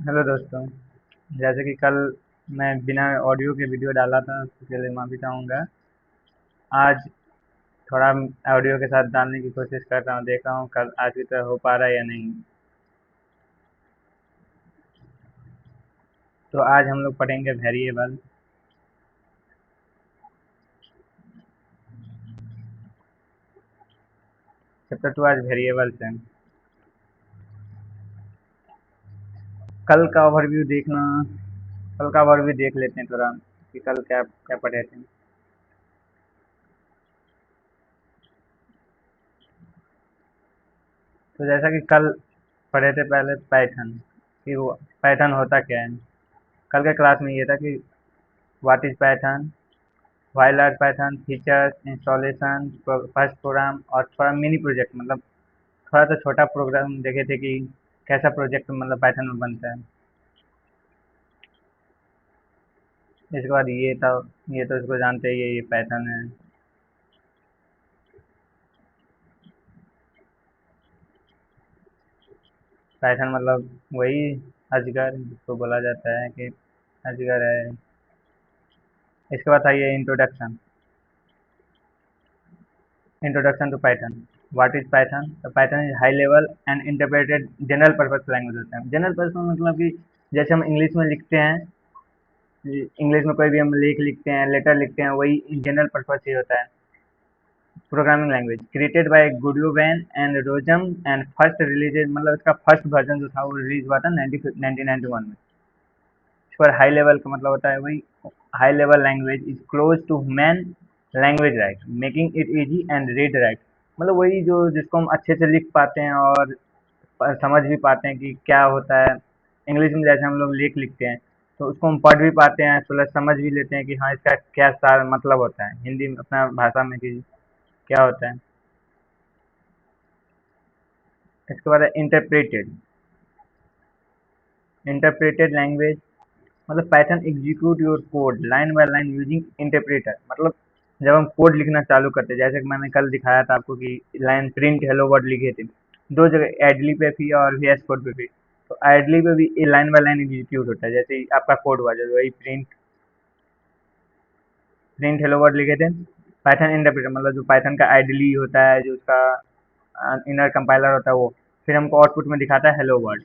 Hello दोस्तों। जैसे कि कल मैं बिना ऑडियो के वीडियो डाला था, उसके लिए माफ़ी चाहूँगा। आज थोड़ा ऑडियो के साथ डालने की कोशिश कर रहा हूँ, देख रहा हूँ कल आज की तरह हो पा रहा है या नहीं। तो आज हम लोग पढ़ेंगे वेरिएबल। चैप्टर 2 आज वेरिएबल्स है। कल का ओवरव्यू देखना, कल का ओवरव्यू देख लेते हैं थोड़ा कि कल क्या क्या पढ़े थे। तो जैसा कि कल पढ़े थे पहले पाइथन, कि वो पाइथन होता क्या है। कल के क्लास में ये था कि what is Python, wild art Python features, installation, first program और थोड़ा मिनी प्रोजेक्ट, मतलब थोड़ा सा छोटा प्रोग्राम देखे थे कि कैसा प्रोजेक्ट मतलब पाइथन में बनता है। इसके बाद ये तो इसको जानते ही है, ये पाइथन है। पाइथन मतलब वही अजगर जिसको बोला जाता है कि अजगर है। इसके बाद था ये introduction, introduction to Python. What is Python? तो Python is high level and interpreted general purpose language होता है। जनरल पर्पस मतलब कि जैसे हम इंग्लिश में लिखते हैं, इंग्लिश में कोई भी हम लिखते हैं, लेटर लिखते हैं, वही जनरल पर्पस ही होता है। Programming language created by Guido van and Rossum and first release, मतलब इसका फर्स्ट वर्जन जो था वो रिलीज हुआ था 1991 में। इस पर हाई लेवल का मतलब होता है वही high level language is close to human language right, making it easy and read write. मतलब वही जो जिसको हम अच्छे से लिख पाते हैं और समझ भी पाते हैं कि क्या होता है। इंग्लिश में जैसे हम लोग लिखते हैं तो उसको हम पढ़ भी पाते हैं, प्लस समझ भी लेते हैं कि हाँ इसका क्या सार मतलब होता है हिंदी में अपना भाषा में कि क्या होता है। इसके बाद है इंटरप्रेटेड, इंटरप्रेटेड लैंग्वेज मतलब Python execute your code line by line using interpreter. मतलब जब हम कोड लिखना चालू करते हैं, जैसे कि मैंने कल दिखाया था आपको कि लाइन प्रिंट हेलो वर्ड लिखे थे, दो जगह एडली पे भी और वी एस कोड पे भी। तो एडली पे भी लाइन बाय लाइन एग्जीक्यूट होता है, जैसे ही आपका कोड हुआ जैसे वही प्रिंट प्रिंट हेलो वर्ड लिखे थे। पाइथन इंटरप्रेटर मतलब जो पाइथन का आइडली होता है, जो उसका इनर कंपाइलर होता है, वो फिर हमको आउटपुट में दिखाता है हेलो वर्ड।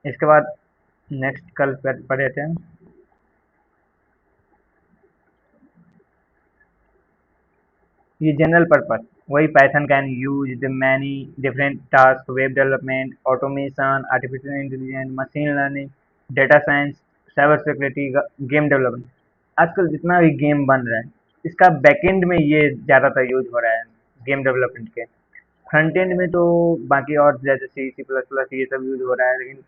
इसके बाद नेक्स्ट कल पढ़े थे ये जनरल पर्पस, वही Python can use the many different task, web development, automation, artificial intelligence, machine learning, data science, cyber security, game development. आजकल जितना भी गेम बन रहा है इसका बैकएंड में ये ज़्यादातर यूज हो रहा है गेम डेवलपमेंट के। फ्रंट एंड में तो बाकी और जैसे सी सी प्लस प्लस ये सब यूज हो रहा है, लेकिन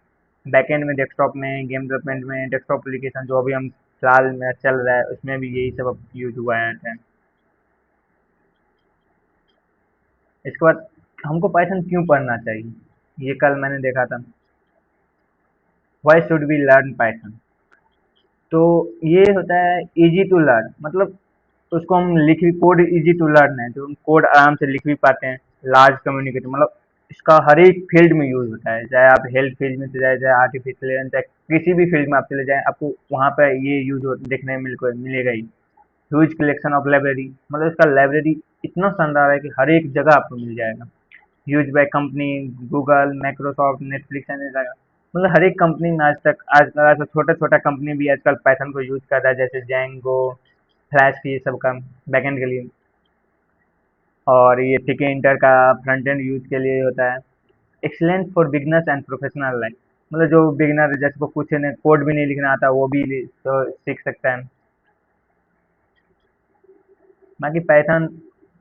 बैकएंड में डेस्कटॉप में गेम डेवलपमेंट में डेस्कटॉप एप्लीकेशन जो अभी हम फिलहाल में चल रहा है उसमें भी यही सब यूज हुआ है। इसके बाद हमको पाइथन क्यों पढ़ना चाहिए, ये कल मैंने देखा था। Why should we learn Python? तो ये होता है इजी टू लर्न, मतलब उसको हम लिख भी कोड इजी टू लर्न है, तो हम कोड आराम से लिख भी पाते हैं। लार्ज कम्युनिकेटर मतलब इसका हर एक फील्ड में यूज होता है, चाहे आप हेल्थ फील्ड में चले जाए, चाहे आर्टिफिशियल, चाहे किसी भी फील्ड में आप चले जाए, आपको वहाँ पर ये यूज देखने मिलेगा ही। ह्यूज कलेक्शन ऑफ लाइब्रेरी, मतलब इसका लाइब्रेरी इतना शानदार है कि हर एक जगह आपको मिल जाएगा। Use by company, Google, Microsoft, Netflix and मतलब हर एक कंपनी में आज छोटा छोटा कंपनी भी आजकल पाइथन को यूज कर रहा है, जैसे जैंगो, फ्लैश की ये सब का बैकएंड के लिए। और ये टिके इंटर का फ्रंट एंड यूज के लिए होता है। Excellent for beginners and professional like, मतलब जो बिगनर है जिसको कुछ ने कोड भी नहीं लिखना आता वो भी तो सीख सकता है। बाकी पाइथन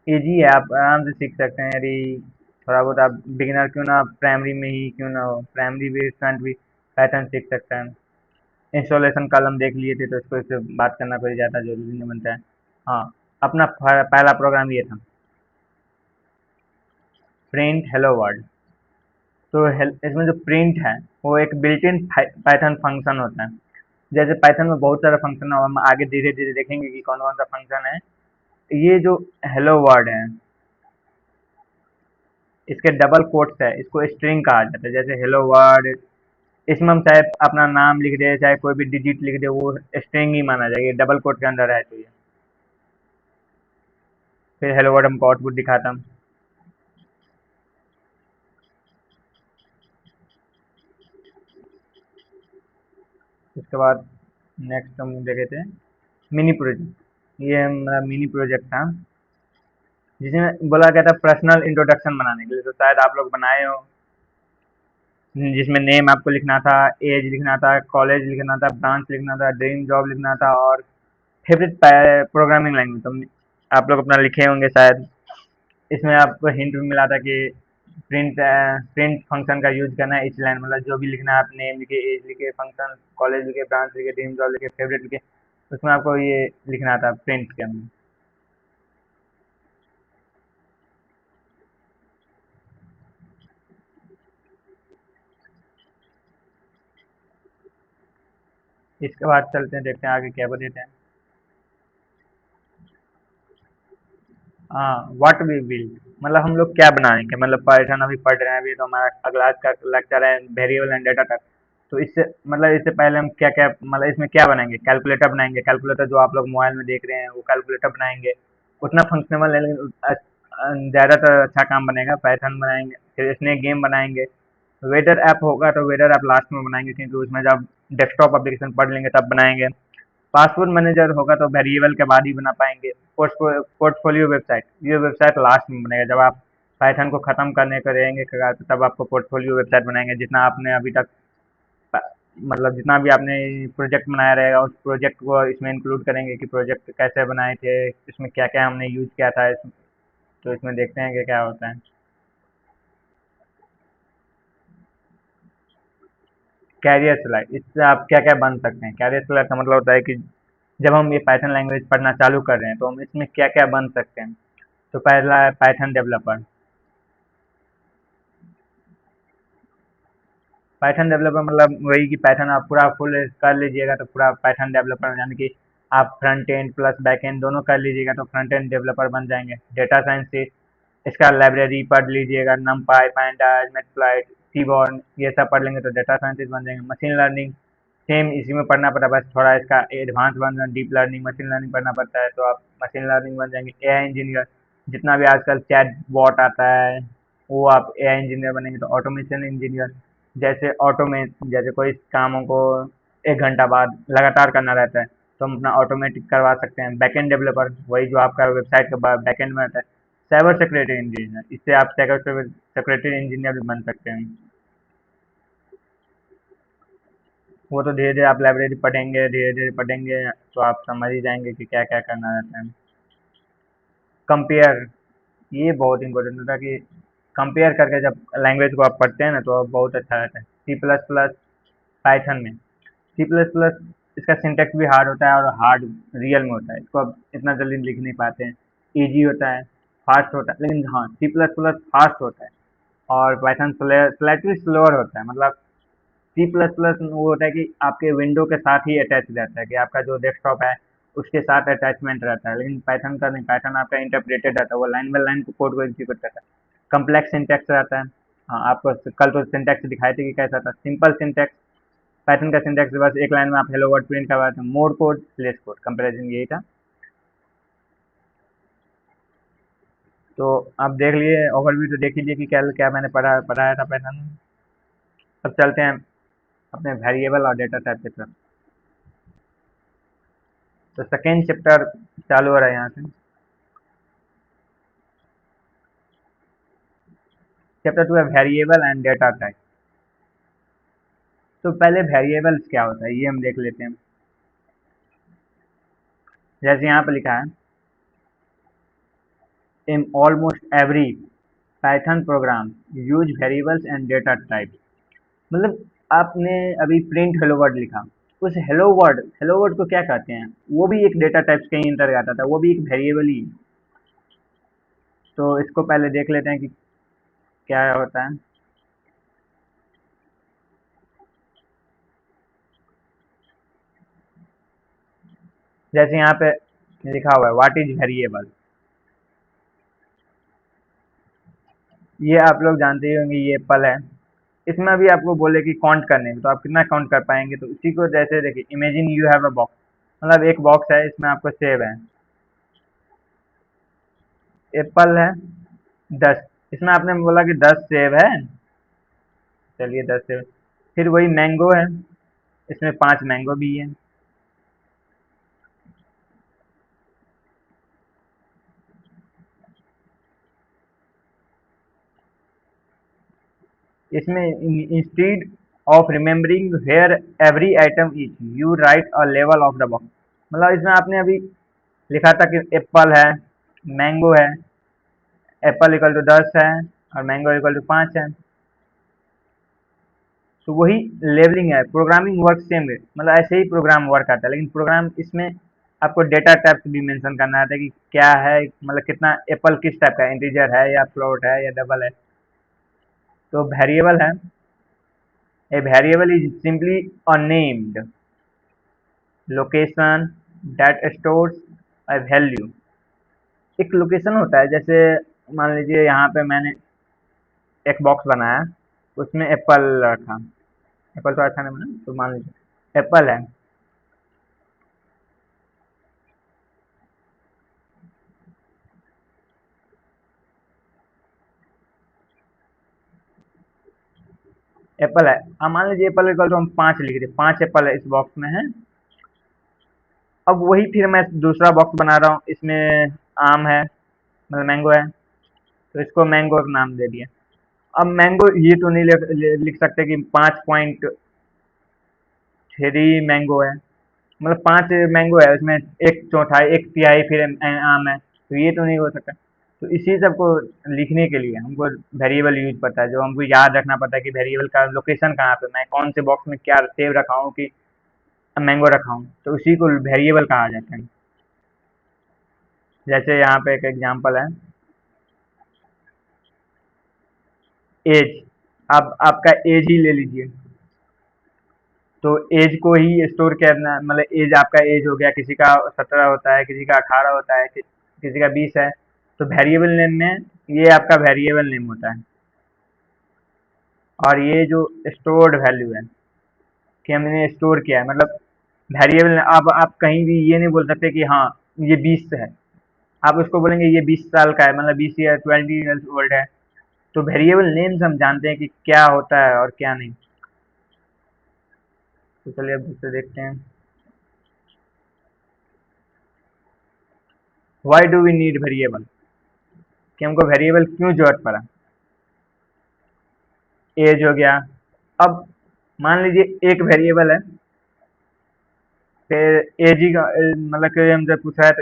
इजी है, आप आराम से सीख सकते हैं। यदि थोड़ा बहुत आप बिगिनर क्यों ना प्राइमरी में ही क्यों ना हो, प्राइमरी भी स्टूडेंट भी पाइथन सीख सकता है। इंस्टॉलेशन कल हम देख लिए थे तो इससे बात करना कोई ज़्यादा जरूरी नहीं बनता है। हाँ, अपना पहला प्रोग्राम ये था, प्रिंट हेलो वर्ल्ड। तो इसमें जो प्रिंट है वो एक बिल्ट इन पाइथन फंक्शन होता है। जैसे पाइथन में बहुत सारा फंक्शन है, हम आगे धीरे धीरे देखेंगे कि कौन कौन सा फंक्शन है। ये जो हेलो वर्ड है, इसके डबल कोट्स है, इसको स्ट्रिंग कहा जाता है। जैसे हेलो वर्ल्ड, इसमें हम चाहे अपना नाम लिख दे, चाहे कोई भी डिजिट लिख दे, वो स्ट्रिंग ही माना जाएगा, डबल कोट के अंदर है तो ये। फिर हेलो वर्ल्ड हमको आउटपुट दिखाता हूँ। उसके बाद नेक्स्ट हम देखे थे मिनी प्रोजेक्ट। ये हमारा मिनी प्रोजेक्ट था, जिसमें बोला गया था पर्सनल इंट्रोडक्शन बनाने के लिए, तो शायद आप लोग बनाए हो। जिसमें नेम आपको लिखना था, एज लिखना था, कॉलेज लिखना था, ब्रांच लिखना था, ड्रीम जॉब लिखना था, और फेवरेट प्रोग्रामिंग लैंग्वेज। तो आप लोग अपना लिखे होंगे शायद। इसमें आपको हिंट भी मिला था कि प्रिंट फंक्शन का यूज करना है इच लाइन, मतलब जो भी लिखना है आप नेम लिखे, एज लिखे, फंक्शन, कॉलेज लिखे, ब्रांच लिखे, ड्रीम जॉब लिखे, फेवरेट लिखे, उसमें आपको ये लिखना था प्रिंट के अंदर। इसके बाद चलते हैं, देखते हैं आगे क्या बताते हैं। हाँ, व्हाट वी विल, मतलब हम लोग क्या बनाएंगे, मतलब पाइथन अभी पढ़ रहे हैं, अभी तो हमारा अगला आज का लेक्चर है वेरिएबल एंड डेटा टाइप। तो इससे मतलब इससे पहले हम क्या क्या, मतलब इसमें क्या बनाएंगे, कैलकुलेटर बनाएंगे। कैलकुलेटर जो आप लोग मोबाइल में देख रहे हैं वो कैलकुलेटर बनाएंगे। उतना फंक्शनेबल है, लेकिन ज़्यादातर अच्छा काम बनेगा पाइथन बनाएंगे। फिर स्नेक गेम बनाएंगे। वेदर ऐप होगा तो वेदर ऐप लास्ट में बनाएंगे, क्योंकि उसमें जब डेस्कटॉप एप्लीकेशन पढ़ लेंगे तब बनाएंगे। पासपोर्ट मैनेजर होगा तो वेरिएबल के बाद ही बना पाएंगे। पोर्टफोलियो वेबसाइट, ये वेबसाइट लास्ट में बनेगा, जब आप पाइथन को ख़त्म करने का रहेंगे तब आपको पोर्टफोलियो वेबसाइट बनाएंगे। जितना आपने अभी तक मतलब जितना भी आपने प्रोजेक्ट बनाया रहेगा, उस प्रोजेक्ट को इसमें इंक्लूड करेंगे कि प्रोजेक्ट कैसे बनाए थे, इसमें क्या क्या हमने यूज़ किया था। तो इसमें देखते हैं कि क्या होता है। कैरियर स्लाइड, इससे आप क्या क्या बन सकते हैं। कैरियर स्लाइड का मतलब होता है कि जब हम ये पाइथन लैंग्वेज पढ़ना चालू कर रहे हैं तो हम इसमें क्या क्या बन सकते हैं। तो पहला है पाइथन डेवलपर। पाइथन डेवलपर मतलब वही कि पाइथन आप पूरा फुल कर लीजिएगा तो पूरा पाइथन डेवलपर, यानी कि आप front end plus back and दोनों कर लीजिएगा तो फ्रंट एंड डेवलपर बन जाएंगे। डेटा साइंस से इसका लाइब्रेरी पढ़ लीजिएगा, नमपाई, पांडास, मेटप्लॉइट, सीबॉर्न, ये सब पढ़ लेंगे तो डेटा साइंटिस्ट बन जाएंगे। मशीन लर्निंग सेम इसी में पढ़ना पड़ता है, बस थोड़ा इसका एडवांस बन जाए, डीप लर्निंग, मशीन लर्निंग पढ़ना पड़ता है, तो आप मशीन लर्निंग बन जाएंगे। एआई इंजीनियर, जितना भी आजकल चैट बॉट आता है वो आप एआई इंजीनियर बनेंगे। तो ऑटोमेशन इंजीनियर, जैसे कोई कामों को 1 घंटा बाद लगातार करना रहता है तो हम अपना ऑटोमेटिक करवा सकते हैं। बैकएंड डेवलपर, वही जो आपका वेबसाइट का बैकएंड में रहता है। साइबर सिक्योरिटी इंजीनियर, इससे आप साइबर सिक्योरिटी इंजीनियर भी बन सकते हैं। वो तो धीरे धीरे आप लाइब्रेरी पढ़ेंगे, धीरे धीरे पढ़ेंगे तो आप समझ ही जाएंगे कि क्या क्या करना रहता है। कंपेयर, ये बहुत इंपॉर्टेंट होता है कि कंपेयर करके जब लैंग्वेज को आप पढ़ते हैं ना तो बहुत अच्छा रहता है। सी प्लस प्लस, पाइथन में सी प्लस प्लस, इसका सिंटेक्स भी हार्ड होता है और हार्ड रियल में होता है, इसको आप इतना जल्दी लिख नहीं पाते हैं। ईजी होता है, फास्ट होता है, लेकिन हाँ सी प्लस प्लस फास्ट होता है और पाइथन स्लाइटली स्लोअर होता है। मतलब सी प्लस प्लस वो होता है कि आपके विंडो के साथ ही अटैच रहता है, कि आपका जो डेस्कटॉप है उसके साथ अटैचमेंट रहता है। लेकिन पाइथन का नहीं, पाइथन आपका इंटरप्रेटेड रहता है, वो लाइन बाय लाइन कोड को एग्जीक्यूट करता है। कम्प्लेक्स सिंटैक्स रहता है। हाँ, आपको कल तो सिंटैक्स दिखाए थे कि कैसा था। सिंपल सिंटैक्स, पाइथन का सिंटैक्स बस एक लाइन में आप हेलो वर्ड प्रिंट करवाते हैं। Mode code, slash code, comparison यही था। तो आप देख लिए ओवरव्यू, तो देख लीजिए कि क्या क्या मैंने पढ़ाया था पाइथन में। अब चलते हैं अपने वेरिएबल और डेटा टाइप की तरफ। तो सेकेंड चैप्टर चालू हो रहा है यहाँ से। चैप्टर 2 है वेरिएबल एंड डेटा टाइप। तो पहले वेरिएबल्स क्या होता है ये हम देख लेते हैं। जैसे यहाँ पे लिखा है, in almost every Python program use variables and data type. मतलब आपने अभी प्रिंट हेलो वर्ड लिखा, उस हेलो वर्ड को क्या कहते हैं, वो भी एक डेटा टाइप्स के ही अंतर्गत आता था, वो भी एक वेरिएबल ही है। तो इसको पहले देख लेते हैं कि क्या होता है। जैसे यहाँ पे लिखा हुआ है व्हाट इज वेरिएबल। ये आप लोग जानते ही होंगे, ये एप्पल है। इसमें अभी आपको बोले कि काउंट करने को, तो आप कितना काउंट कर पाएंगे? तो उसी को जैसे देखिए, imagine you have a box, मतलब एक बॉक्स है, इसमें आपको सेब है, एप्पल है 10, इसमें आपने बोला कि 10 सेब है, चलिए 10 सेब। फिर वही मैंगो है, इसमें 5 मैंगो भी है। इसमें instead of remembering where every item is, you write a लेवल ऑफ द बॉक्स। मतलब इसमें आपने अभी लिखा था कि एप्पल है, मैंगो है, एप्पल इक्वल टू 10 है और मैंगो इक्वल टू 5 है। तो वही लेवलिंग है, प्रोग्रामिंग वर्क सेम वे, मतलब ऐसे ही प्रोग्राम वर्क आता है, लेकिन प्रोग्राम इसमें आपको डेटा टाइप्स भी मेंशन करना आता है कि क्या है, मतलब कितना एप्पल किस टाइप का, इंटीजर है या फ्लोट है या डबल है। तो वेरिएबल है, a variable is simply a named location that stores a value. एक लोकेशन होता है, जैसे मान लीजिए यहाँ पे मैंने एक बॉक्स बनाया, उसमें एप्पल रखा, एप्पल तो अच्छा नहीं बना, तो मान लीजिए एप्पल है। एप्पल है, अब मान लीजिए एप्पल इक्वल टू हम 5 लिख रहे, 5 एप्पल है इस बॉक्स में है। अब वही फिर मैं दूसरा बॉक्स बना रहा हूँ, इसमें आम है, मतलब मैंगो है, तो इसको मैंगो का नाम दे दिया। अब मैंगो ये तो नहीं लिख सकते कि 5.3 मैंगो है, मतलब 5 मैंगो है, उसमें एक चौथाई, एक तिहाई फिर आम है, तो ये तो नहीं हो सकता। तो इसी सब को लिखने के लिए हमको वेरिएबल यूज पड़ता है, जो हमको याद रखना पड़ता है कि वेरिएबल का लोकेशन कहाँ पे, मैं कौन से बॉक्स में क्या सेव रखा हूँ कि मैंगो रखा हूँ, तो उसी को वेरिएबल कहा जाता है। जैसे यहाँ पे एक एग्जांपल है, एज, अब आपका एज ही ले लीजिए, तो एज को ही स्टोर करना, मतलब एज आपका एज हो गया, किसी का 17 होता है, किसी का 18 होता है, किसी का 20 है, तो वेरिएबल नेम में ये आपका वेरिएबल नेम होता है। और ये जो स्टोर्ड वैल्यू है कि हमने स्टोर किया है, मतलब वेरिएबल, अब आप कहीं भी ये नहीं बोल सकते कि हाँ ये 20 है, आप उसको बोलेंगे ये 20 साल का है, मतलब 20 ईयर 20 ईयर्स ओल्ड है। तो वेरिएबल नेम्स हम जानते हैं कि क्या होता है और क्या नहीं। तो चलिए अब दूसरे देखते हैं, why do we need variable, कि हमको वेरिएबल क्यों जरूरत पड़ा। एज हो गया, अब मान लीजिए एक वेरिएबल है, फिर एज ही मतलब कोई हमसे पूछ रहा है तो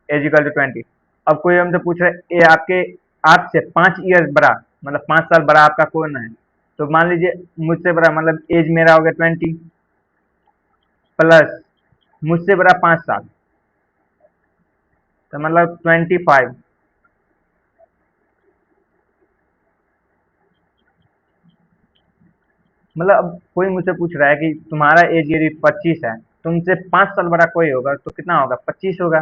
एज इक्वल टू 20। अब कोई हमसे पूछ रहा है, आपके आपसे 5 ईयर बड़ा, मतलब 5 साल बड़ा आपका कौन है, तो मान लीजिए मुझसे बड़ा, मतलब एज मेरा हो गया 20 प्लस मुझसे बड़ा 5 साल, तो मतलब 25। मतलब अब कोई मुझसे पूछ रहा है कि तुम्हारा एज यदि 25 है, तुमसे 5 साल बड़ा कोई होगा तो कितना होगा, 25 होगा।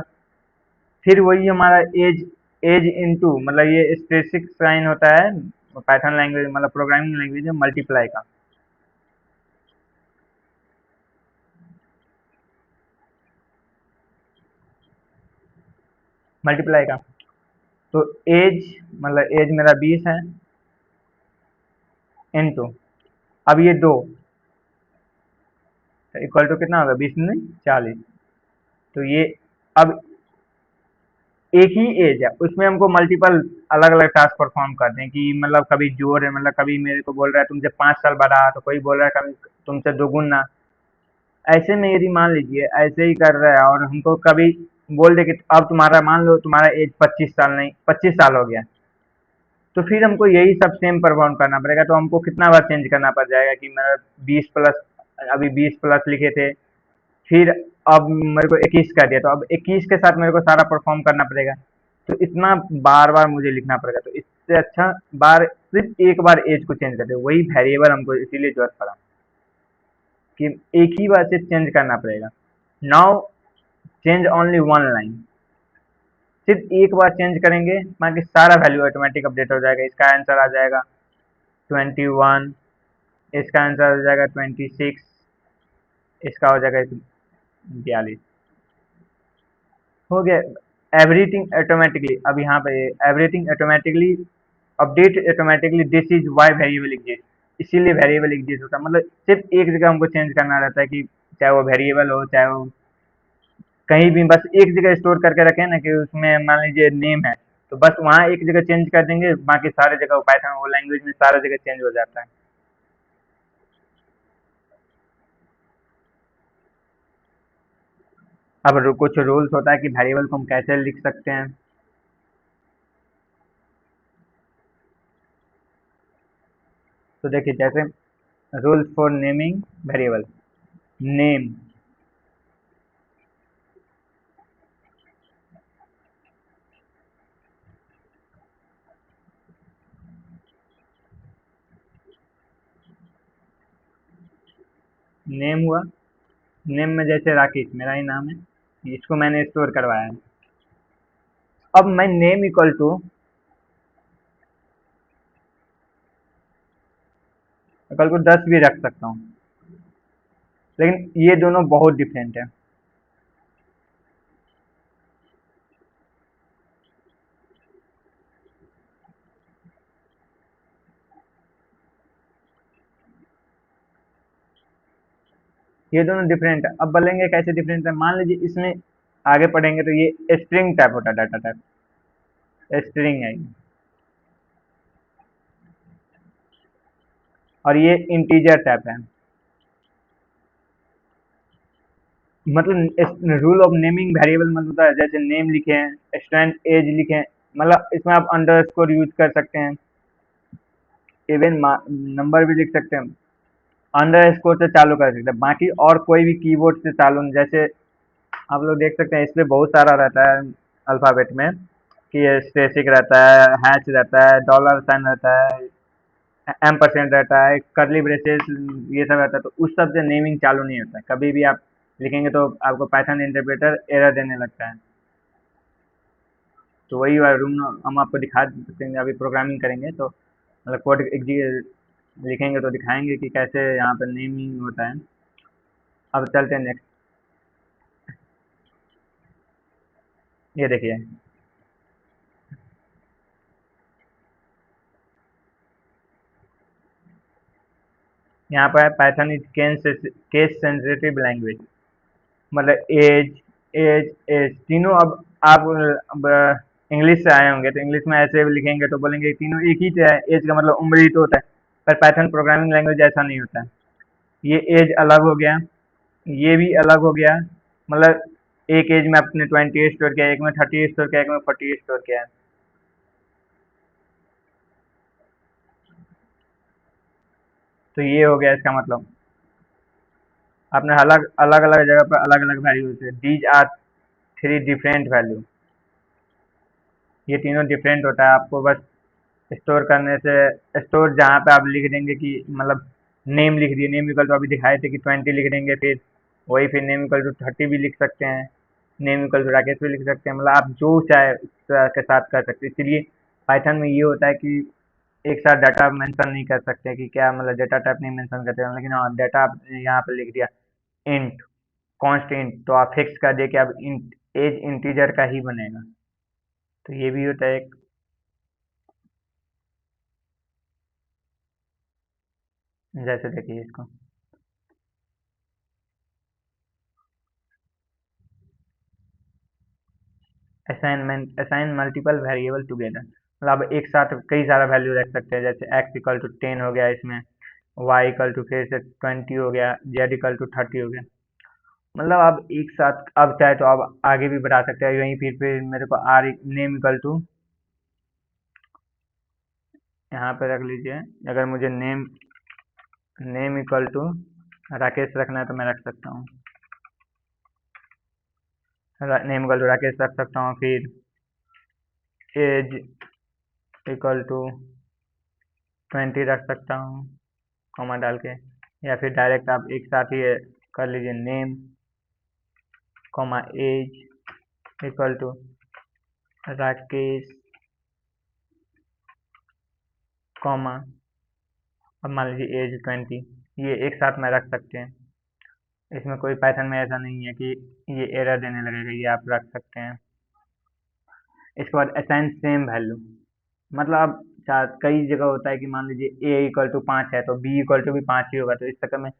फिर वही हमारा एज, एज इंटू, मतलब ये स्टेटिस्टिक साइन होता है पाइथन लैंग्वेज, मतलब प्रोग्रामिंग लैंग्वेज में, मल्टीप्लाई का, मल्टीप्लाई का। तो एज, मतलब एज मेरा 20 है, इंटू, अब ये 2, तो इक्वल टू कितना होगा, 20 में 40। तो ये अब एक ही एज है, उसमें हमको मल्टीपल अलग अलग टास्क परफॉर्म करते हैं, कि मतलब कभी जोड़ है, मतलब कभी मेरे को बोल रहा है तुमसे 5 साल बड़ा, तो कोई बोल रहा है कभी तुमसे दोगुना। ऐसे में यदि मान लीजिए ऐसे ही कर रहा है और हमको कभी बोल दे कि अब तुम्हारा, मान लो तुम्हारा एज 25 साल नहीं 25 साल हो गया, तो फिर हमको यही सब सेम परफॉर्म करना पड़ेगा, तो हमको कितना बार चेंज करना पड़ जाएगा कि मेरा 20 प्लस, अभी 20 प्लस लिखे थे, फिर अब मेरे को 21 कर दिया, तो अब 21 के साथ मेरे को सारा परफॉर्म करना पड़ेगा। तो इतना बार बार मुझे लिखना पड़ेगा, तो इससे अच्छा बार सिर्फ एक बार एज को चेंज कर दे, वही वेरिएबल हमको इसीलिए जरूरत पड़ा कि एक ही बार से चेंज करना पड़ेगा। Now change only one line, सिर्फ एक बार चेंज करेंगे, बाकी सारा वैल्यू ऑटोमेटिक अपडेट हो जाएगा। इसका आंसर आ जाएगा 21, इसका आंसर हो जाएगा 26, इसका हो जाएगा 42। हो गया एवरीथिंग ऑटोमेटिकली। अब यहाँ पे everything automatically update automatically, this is why variable exist, इसीलिए वेरिएबल एग्जिस्ट होता है। मतलब सिर्फ एक जगह हमको चेंज करना रहता है कि चाहे वो वेरिएबल हो, चाहे वो कहीं भी, बस एक जगह स्टोर करके रखें ना, कि उसमें मान लीजिए नेम है, तो बस वहाँ एक जगह चेंज कर देंगे, बाकी सारे जगह पाइथन वो लैंग्वेज में सारा जगह चेंज हो जाता है। अब कुछ रूल्स होता है कि वेरिएबल को हम कैसे लिख सकते हैं। तो देखिए, जैसे rules for naming variable, name, name हुआ, नेम में जैसे राकेश मेरा ही नाम है, इसको मैंने स्टोर करवाया है। अब मैं नेम इक्वल टू 10 भी रख सकता हूँ, लेकिन ये दोनों बहुत डिफरेंट है। ये दोनों डिफरेंट है। अब बोलेंगे कैसे डिफरेंट है, मान लीजिए इसमें आगे पढ़ेंगे तो ये स्ट्रिंग टाइप होता है, डाटा टाइप स्ट्रिंग है ये, और ये इंटीजर टाइप है। मतलब रूल ऑफ नेमिंग वेरिएबल मतलब होता है, जैसे नेम लिखे हैं, स्ट्रैंड एज लिखे हैं, मतलब इसमें आप अंडरस्कोर यूज कर सकते हैं, इवन नंबर भी लिख सकते हैं, अंडरस्कोर से चालू कर सकते हैं। बाकी और कोई भी कीबोर्ड से चालू नहीं। जैसे आप लोग देख सकते हैं, इसमें बहुत सारा रहता है अल्फ़ाबेट में, कि स्टेटिक रहता है, हैश रहता है, डॉलर साइन रहता है, एम परसेंट रहता है, कर्ली ब्रेसेस, ये सब रहता है। तो उस सब से नेमिंग चालू नहीं होता है। कभी भी आप लिखेंगे तो आपको पाइथन इंटरप्रेटर एरर देने लगता है। तो वही वाला रूम हम आपको दिखा देंगे, अभी प्रोग्रामिंग करेंगे तो मतलब कोड लिखेंगे तो दिखाएंगे कि कैसे यहाँ पर नेमिंग होता है। अब चलते हैं नेक्स्ट। ये देखिए, यहाँ पर है Python is case sensitive language. मतलब एज, एज, एज तीनों। अब आप अब इंग्लिश से आए होंगे तो इंग्लिश में ऐसे लिखेंगे तो बोलेंगे तीनों एक ही तो है, एज का मतलब उम्र ही तो होता है। पर पाइथन प्रोग्रामिंग लैंग्वेज ऐसा नहीं होता है। ये एज अलग हो गया, ये भी अलग हो गया। मतलब एक एज में आपने 20 स्टोर किया, एक में 30 स्टोर किया, एक में 40 स्टोर किया है। तो ये हो गया इसका मतलब, आपने अलग अलग अलग जगह पर अलग अलग वैल्यू होते हैं। These are three different value, ये तीनों डिफरेंट होता है। आपको बस स्टोर करने से, स्टोर जहाँ पे आप लिख देंगे कि मतलब नेम लिख दिए, नेम इक्वल टू अभी दिखाए थे कि 20 लिख देंगे, फिर वही फिर नेम इक्वल टू 30 भी लिख सकते हैं, नेम इक्वल टू राकेश भी लिख सकते हैं। मतलब आप जो चाहे के साथ कर सकते हैं। इसलिए पाइथन में ये होता है कि एक साथ डाटा मेंशन नहीं कर सकते कि क्या, मतलब डेटा टाइप नहीं मेंशन करते हैं, लेकिन हाँ डाटा आप यहाँ पे लिख दिया इंट, कांस्टेंट, तो आप फिक्स कर दिए कि अब इंट एज इंटीजर का ही बनेगा। तो ये भी होता है एक। जैसे देखिए इसको, assignment, assign multiple variable together, मतलब आप एक साथ कई सारा वैल्यू रख सकते हैं। जैसे एक्स इक्वल टू 10 हो गया इसमें, वाई इक्वल टू फिर से 20 हो गया, जेड इक्वल टू 30 हो गया। मतलब आप एक साथ अब चाहे तो आप आगे भी बढ़ा सकते हैं। यहीं फिर मेरे को आर नेम इक्वल टू यहाँ पे रख लीजिए। अगर मुझे name name equal to Rakesh रखना है तो मैं रख सकता हूँ, नेम इक्वल टू राकेश रख सकता हूँ। फिर एज इक्वल टू 20 रख सकता हूँ, कॉमा डाल के। या फिर डायरेक्ट आप एक साथ ही कर लीजिए, name comma as equal to Rakesh comma, अब मान लीजिए एज 20, ये एक साथ में रख सकते हैं। इसमें कोई पाइथन में ऐसा नहीं है कि ये एरर देने लगेगा, ये आप रख सकते हैं। इसके बाद असाइन सेम वैल्यू, मतलब अब कई जगह होता है कि मान लीजिए ए इक्वल टू 5 है तो बी इक्वल टू भी 5 ही होगा, तो इस चक्कर में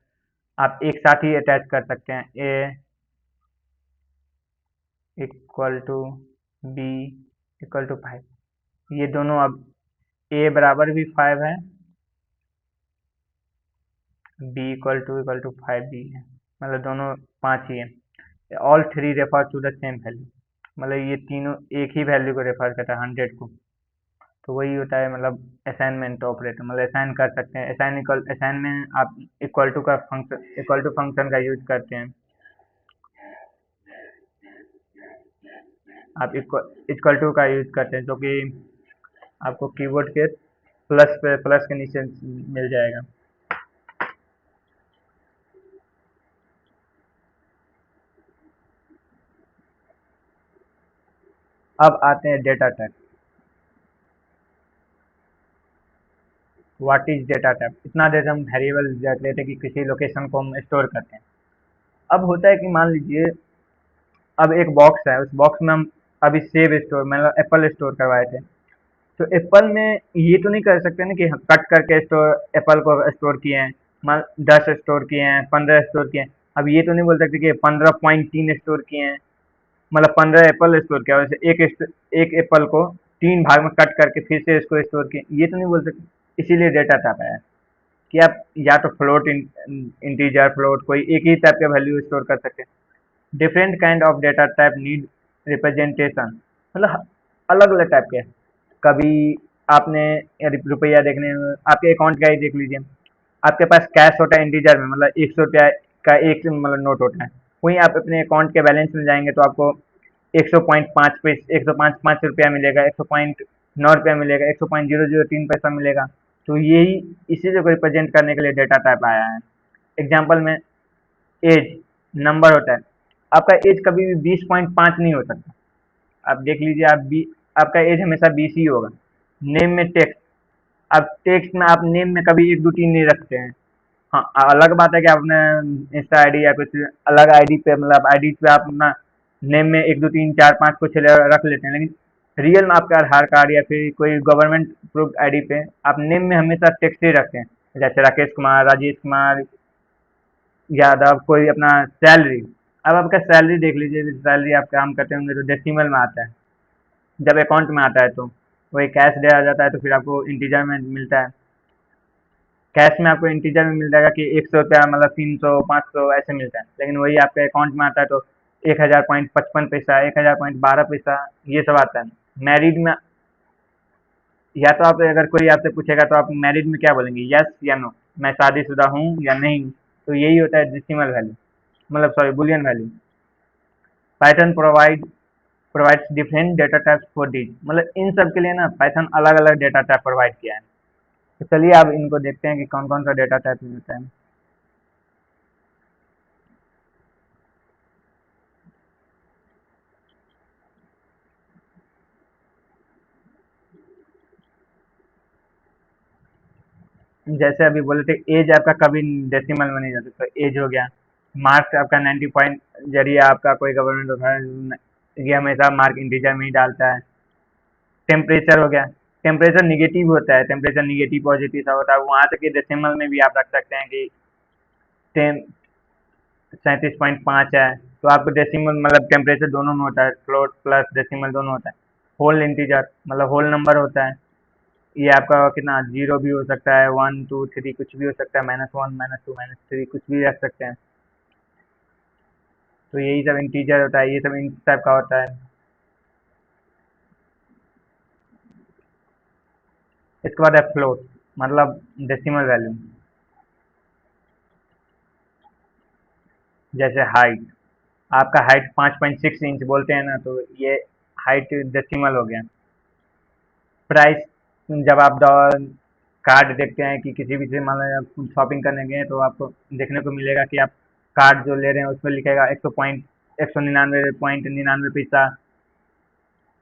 आप एक साथ ही अटैच कर सकते हैं A equal to B equal to 5। ये दोनों अब ए बराबर भी 5 है, बी इक्वल टू 5 भी है, मतलब दोनों 5 ही है। All three refer to the same value, मतलब ये तीनों एक ही वैल्यू को रेफर करता है, 100 को। तो वही होता है मतलब असाइनमेंट ऑपरेटर, मतलब असाइन कर सकते हैं। असाइन में आप इक्वल टू फंक्शन का यूज करते हैं। आप इक्वल टू का यूज करते हैं, जो कि आपको कीबोर्ड के प्लस के नीचे मिल जाएगा। अब आते हैं data type. What is data type? इतना देर हम वेरिएबल रख लेते हैं कि किसी लोकेशन को हम स्टोर करते हैं। अब होता है कि मान लीजिए अब एक बॉक्स है, उस बॉक्स में हम अभी सेब स्टोर मतलब एप्पल स्टोर करवाए थे। तो एप्पल में ये तो नहीं कर सकते ना कि कट करके स्टोर एप्पल को स्टोर किए हैं, मान 10 स्टोर किए हैं, 15 स्टोर किए हैं। अब ये तो नहीं बोल सकते कि 15.3 स्टोर किए हैं, मतलब 15 एप्पल स्टोर किया, वैसे एक एप्पल को 3 भाग में कट करके फिर से इसको स्टोर किए, ये तो नहीं बोल सकते। इसीलिए डेटा टाइप है कि आप या तो फ्लोट, इंटीजर, फ्लोट, कोई एक ही टाइप का वैल्यू स्टोर कर सकते हैं। Different kind of data type need representation, मतलब अलग अलग टाइप के। कभी आपने रुपया देखने में आपके अकाउंट का ही देख लीजिए, आपके पास कैश होता है इंटीजर में, मतलब 100 रुपया का एक मतलब नोट होता है। वहीं आप अपने अकाउंट के बैलेंस में जाएंगे तो आपको 100.5 रुपया मिलेगा, 100.9 रुपया मिलेगा, 100.003 पैसा मिलेगा। तो यही इसी को रिप्रेजेंट करने के लिए डेटा टाइप आया है। एग्जाम्पल में एज नंबर होता है, आपका एज कभी भी 20.5 नहीं हो सकता। आप देख लीजिए, आपका एज हमेशा 20 ही होगा। नेम में टेक्स्ट, अब टेक्स्ट में आप नेम में कभी 1 2 3 नहीं रखते हैं। हाँ, अलग बात है कि आप अपने इंस्टा आईडी या कुछ अलग आईडी पे, मतलब आईडी पे आप अपना नेम में 1 2 3 4 5 कुछ रख लेते हैं, लेकिन रियल में आपका आधार कार्ड या फिर कोई गवर्नमेंट प्रूफ आईडी पे आप नेम में हमेशा टेक्स्ट ही रखते हैं। जैसे राकेश कुमार, राजेश कुमार यादव, कोई अपना सैलरी। अब आपका सैलरी देख लीजिए, सैलरी आप काम करते होंगे तो डेसिमल में आता है, जब अकाउंट में आता है तो वही कैश दे आ जाता है, तो फिर आपको इंटीजर में मिलता है। कैश में आपको इंटीजर में मिल जाएगा कि 100 रुपया, मतलब 300 500 ऐसे मिलता है, लेकिन वही आपके अकाउंट में आता है तो 1000.55 पैसा, 1000.12 पैसा, ये सब आता है। मैरिड में, या तो आप अगर कोई आपसे पूछेगा तो आप मैरिड में क्या बोलेंगे, यस या नो, मैं शादीशुदा हूँ या नहीं हूँ। तो यही होता है डेसिमल वैल्यू, मतलब sorry boolean value. Python provides different data types for these, मतलब इन सब के लिए ना पाइथन अलग अलग डेटा टाइप प्रोवाइड किया है। तो चलिए अब इनको देखते हैं कि कौन कौन सा डेटा टाइप मिलता है। जैसे अभी बोले थे एज आपका कभी डेसिमल में नहीं जाता, तो एज हो गया। मार्क्स आपका 90 पॉइंट जरिए आपका कोई गवर्नमेंट होता है, ये हमेशा मार्क इंटीजर में ही डालता है। टेम्परेचर हो गया, टेम्परेचर निगेटिव होता है, टेम्परेचर निगेटिव पॉजिटिव सा होता है, वहाँ तक कि डेसिमल में भी आप रख सकते हैं कि 37.5 है, तो आपको डेसिमल मतलब टेम्परेचर दोनों में होता है, फ्लोट प्लस डेसिमल दोनों होता है। होल इंटीजर मतलब होल नंबर होता है, ये आपका कितना 0 भी हो सकता है, 1 2 3 कुछ भी हो सकता है, -1 -2 -3 कुछ भी रख सकते हैं। तो यही सब इंटीजर होता है, ये सब इन टाइप का होता है। इसके बाद है फ्लोट, मतलब डेसिमल वैल्यू। जैसे हाइट, आपका हाइट 5.6 इंच बोलते हैं ना, तो ये हाइट डेसिमल हो गया। प्राइस, जब आप कार्ड देखते हैं कि किसी भी से मान लो आप शॉपिंग करने गए तो आपको देखने को मिलेगा कि आप कार्ड जो ले रहे हैं उस पर लिखेगा 100.99 पैसा।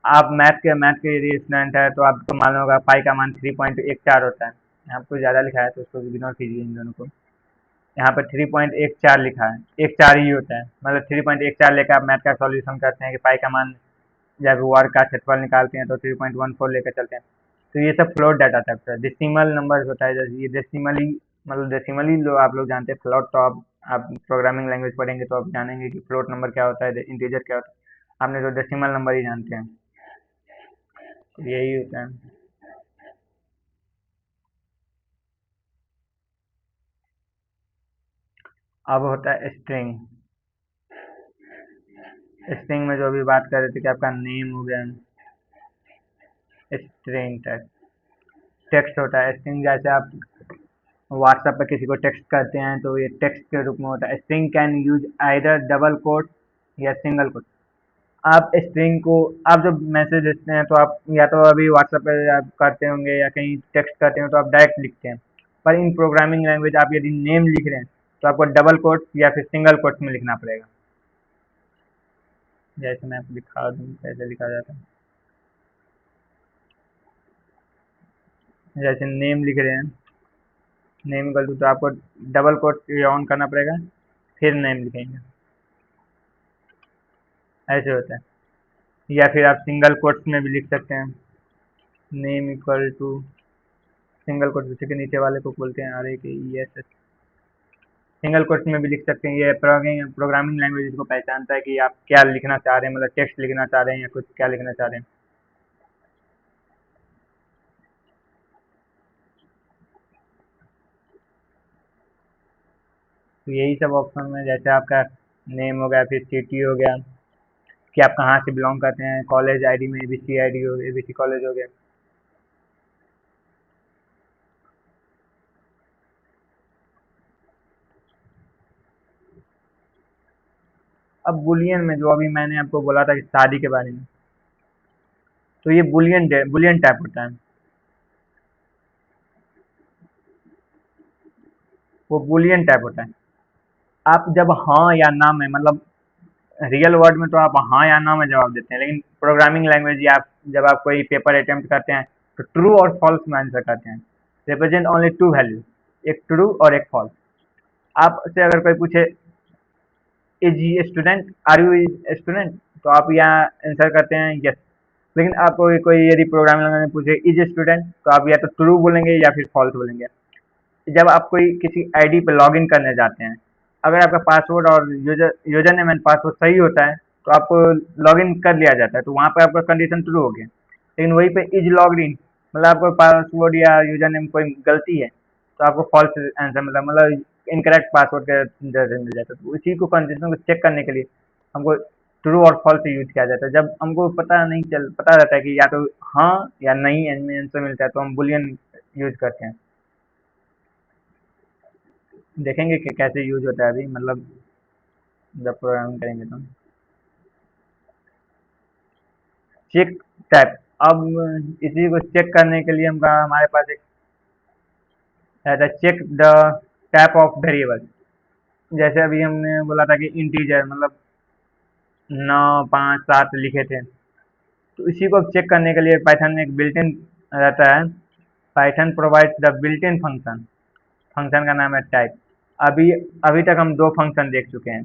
आप मैथ के यदि स्टूडेंट है तो आपको मालूम होगा पाई का मान 3.14 होता है। यहाँ पे कुछ ज़्यादा लिखा है तो उसको इग्नोर कीजिए इन दोनों को। यहाँ पर 3.14 लिखा है, 14 ही होता है, मतलब 3.14 लेकर आप मैथ का सॉल्यूशन करते हैं कि पाई का मान, जब वर्ग का क्षेत्रफल निकालते हैं तो 3.14 लेकर चलते हैं। तो ये सब फ्लोट डाटा टाइप है, डेसिमल नंबर होता है, जैसे ये डेसिमली, मतलब डेसिमली लो आप लोग जानते हैं। फ्लोट तो आप प्रोग्रामिंग लैंग्वेज पढ़ेंगे तो आप जानेंगे कि फ्लोट नंबर क्या होता है, इंटीजर क्या होता है। आपने तो डेसिमल नंबर ही जानते हैं, तो यही होता है। अब होता है स्ट्रिंग। स्ट्रिंग में जो भी बात कर रहे थे कि आपका नेम हो गया, स्ट्रिंग टेक्स्ट होता है। स्ट्रिंग जैसे आप व्हाट्सएप पे किसी को टेक्स्ट करते हैं तो ये टेक्स्ट के रूप में होता है। String can use either double quote या सिंगल कोट। आप स्ट्रिंग को, आप जब मैसेज भेजते हैं तो आप या तो अभी व्हाट्सएप पे आप करते होंगे या कहीं टेक्स्ट करते हो तो आप डायरेक्ट लिखते हैं। पर इन प्रोग्रामिंग लैंग्वेज आप यदि नेम लिख रहे हैं तो आपको डबल कोट या फिर सिंगल कोट में लिखना पड़ेगा। जैसे मैं आपको दिखा दूँ कैसे लिखा जाता है। जैसे नेम लिख रहे हैं, नेम इक्वल टू, तो आपको डबल कोट ऑन करना पड़ेगा, फिर नेम लिखेंगे, ऐसे होता है। या फिर आप सिंगल कोट्स में भी लिख सकते हैं, name equal to single quote, जैसे कि नीचे वाले को बोलते हैं RAKESS। सिंगल कोट्स में भी लिख सकते हैं। ये प्रोग्रामिंग लैंग्वेज को पहचानता है कि आप क्या लिखना चाह रहे हैं, मतलब टेक्स्ट लिखना चाह रहे हैं या कुछ क्या लिखना चाह रहे हैं। तो यही सब ऑप्शन में, जैसे आपका नेम हो गया, फिर सिटी हो गया, कि आप कहाँ से बिलोंग करते हैं, कॉलेज आईडी में ABC आईडी हो गया, ABC कॉलेज हो गया। अब बुलियन में जो अभी मैंने आपको बोला था कि शादी के बारे में, तो ये बुलियन टाइप होता है। वो बुलियन टाइप होता है। आप जब हाँ या ना में, मतलब रियल वर्ड में तो आप हाँ या ना में जवाब देते हैं, लेकिन प्रोग्रामिंग लैंग्वेज या आप जब आप कोई पेपर अटेम्प्ट करते हैं तो ट्रू और फॉल्स में आंसर करते हैं। रिप्रेजेंट ओनली टू वैल्यू, एक ट्रू और एक फॉल्स। आपसे अगर कोई पूछे is he student, are you student, तो आप यहाँ आंसर करते हैं यस। लेकिन आपको कोई यदि प्रोग्रामिंग लैंग्वेज में पूछे इज स्टूडेंट, तो आप या तो ट्रू बोलेंगे या फिर फॉल्स बोलेंगे। जब आप कोई किसी आईडी पे लॉगिन करने जाते हैं, अगर आपका पासवर्ड और यूजर नेम एंड पासवर्ड सही होता है तो आपको लॉगिन कर लिया जाता है, तो वहाँ पे आपका कंडीशन ट्रू हो गया। लेकिन वहीं पे इज लॉग्ड इन, मतलब आपको पासवर्ड या यूजर नेम कोई गलती है तो आपको फॉल्स आंसर मतलब इनकरेक्ट पासवर्ड के जरिए मिल जाता है। तो उसी को कंडीशन को चेक करने के लिए हमको ट्रू और फॉल्स यूज किया जाता है। जब हमको पता रहता है कि या तो हाँ या नहीं में आंसर मिलता है तो हम बुलियन यूज करते हैं। देखेंगे कि कैसे यूज होता है अभी, मतलब जब प्रोग्रामिंग करेंगे तो। चेक टाइप, अब इसी को चेक करने के लिए हमारे पास एक है, check the type of variable. जैसे अभी हमने बोला था कि इंटीजर, मतलब 9 5 7 लिखे थे, तो इसी को चेक करने के लिए पाइथन में एक बिल्ट इन रहता है। Python provides the built in function, function का नाम है टाइप। अभी अभी तक हम दो फंक्शन देख चुके हैं।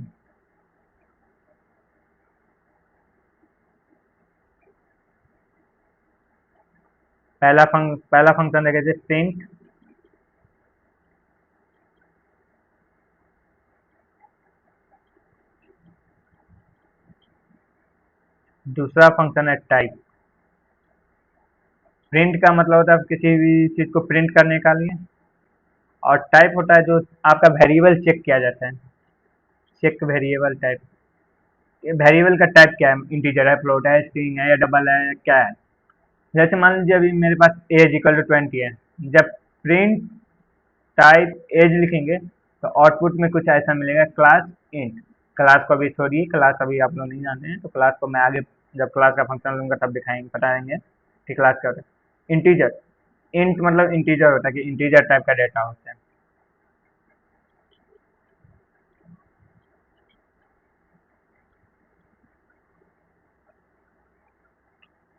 पहला फंक्शन देखे थे प्रिंट, दूसरा फंक्शन है टाइप। प्रिंट का मतलब होता है किसी भी चीज़ को प्रिंट करने का लिए, और टाइप होता है जो आपका वेरिएबल चेक किया जाता है। चेक वेरिएबल टाइप, ये वेरिएबल का टाइप क्या है, इंटीजर है, फ्लोट है, स्ट्रिंग है या डबल है, क्या है। जैसे मान लीजिए अभी मेरे पास एज इक्वल टू 20 है। जब प्रिंट टाइप एज लिखेंगे तो आउटपुट में कुछ ऐसा मिलेगा, क्लास इंट। क्लास को अभी छोड़िए, क्लास अभी आप लोग नहीं जानते हैं, तो क्लास को मैं आगे जब क्लास का फंक्शन लूंगा तब दिखाएंगे, बताएंगे कि क्लास क्या होता है। इंटीजर, इंट मतलब इंटीजर होता है, कि इंटीजर टाइप का डेटा होता है।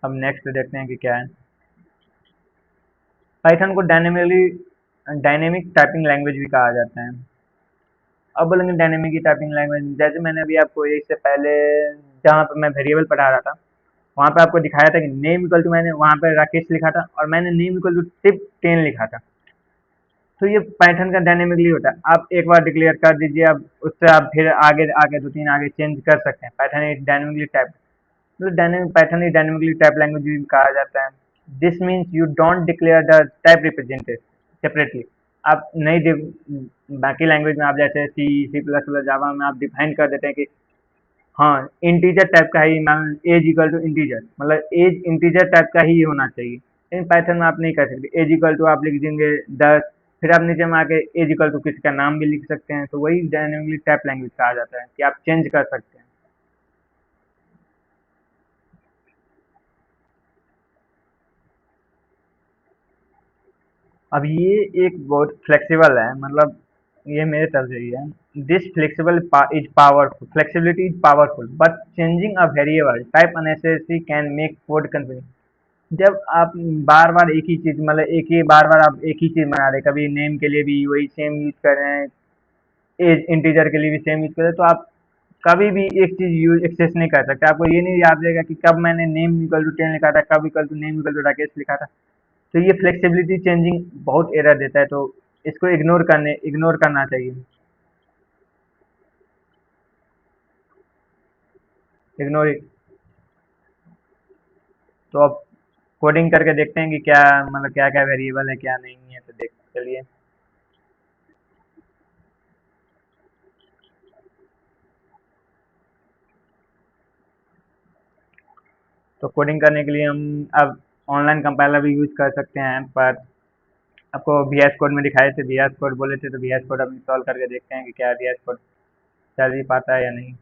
अब नेक्स्ट देखते हैं कि क्या है। पाइथन को डायनेमिक टाइपिंग लैंग्वेज भी कहा जाता है। अब बोलेंगे डायनेमिक टाइपिंग लैंग्वेज, जैसे मैंने अभी आपको इससे पहले जहाँ पे मैं वेरिएबल पढ़ा रहा था, वहाँ पे आपको दिखाया था कि नेम इक्वल टू, मैंने वहाँ पे राकेश लिखा था और मैंने नेम इक्वल टू टिप 10 लिखा था। तो ये पाइथन का डायनेमिकली होता है। आप एक बार डिक्लेयर कर दीजिए, अब उससे आप फिर आगे आगे दो तीन आगे चेंज कर सकते हैं। पाइथन इज डायनेमिकली टाइप, मतलब dynamic Python is dynamically type language भी कहा जाता है। This means you don't declare the type represented separately. आप नहीं बाकी लैंग्वेज में आप जैसे सी प्लस प्लस जावा में आप डिफाइन कर देते हैं कि हाँ इंटीजर टाइप का ही, मान एज इक्वल टू इंटीजर, मतलब एज इंटीजर टाइप का ही होना चाहिए। लेकिन पाइथन में आप नहीं कर सकते। एज इक्वल टू आप लिख देंगे 10, फिर आप नीचे में आके एज इक्वल टू किसी का नाम भी लिख सकते हैं। तो वही डायनेमिकली टाइप लैंग्वेज कहा जाता है कि आप चेंज कर सकते हैं। अब ये एक बहुत फ्लेक्सिबल है, मतलब ये मेरे तरफ से ही है। This flexible is powerful, flexibility is powerful but changing a variable type unnecessary can make code confusing. जब आप बार बार एक ही चीज, मतलब एक ही बार बार आप एक ही चीज बना रहे, कभी नेम के लिए भी वही सेम यूज कर रहे हैं, एज इंटीजर के लिए भी सेम यूज कर रहे हैं, तो आप कभी भी एक चीज यूज एक्सेस नहीं कर सकते। आपको ये नहीं याद रहेगा कि कब मैंने नेम इक्वल टू 10 लिखा था, कब equal to name equal to Rakesh लिखा था। तो ये फ्लेक्सिबिलिटी चेंजिंग बहुत एरर देता है, तो इसको इग्नोर करना चाहिए। Ignore it. तो अब कोडिंग करके देखते हैं कि क्या, मतलब क्या क्या वेरिएबल है क्या नहीं है, तो देख चलिए। तो कोडिंग करने के लिए हम अब ऑनलाइन कंपाइलर भी यूज कर सकते हैं, पर आपको वी एस कोड में दिखाए थे, वी एस कोड बोले थे, तो वी एस कोड अब इंस्टॉल करके देखते हैं कि क्या वी एस कोड चल ही पाता है या नहीं।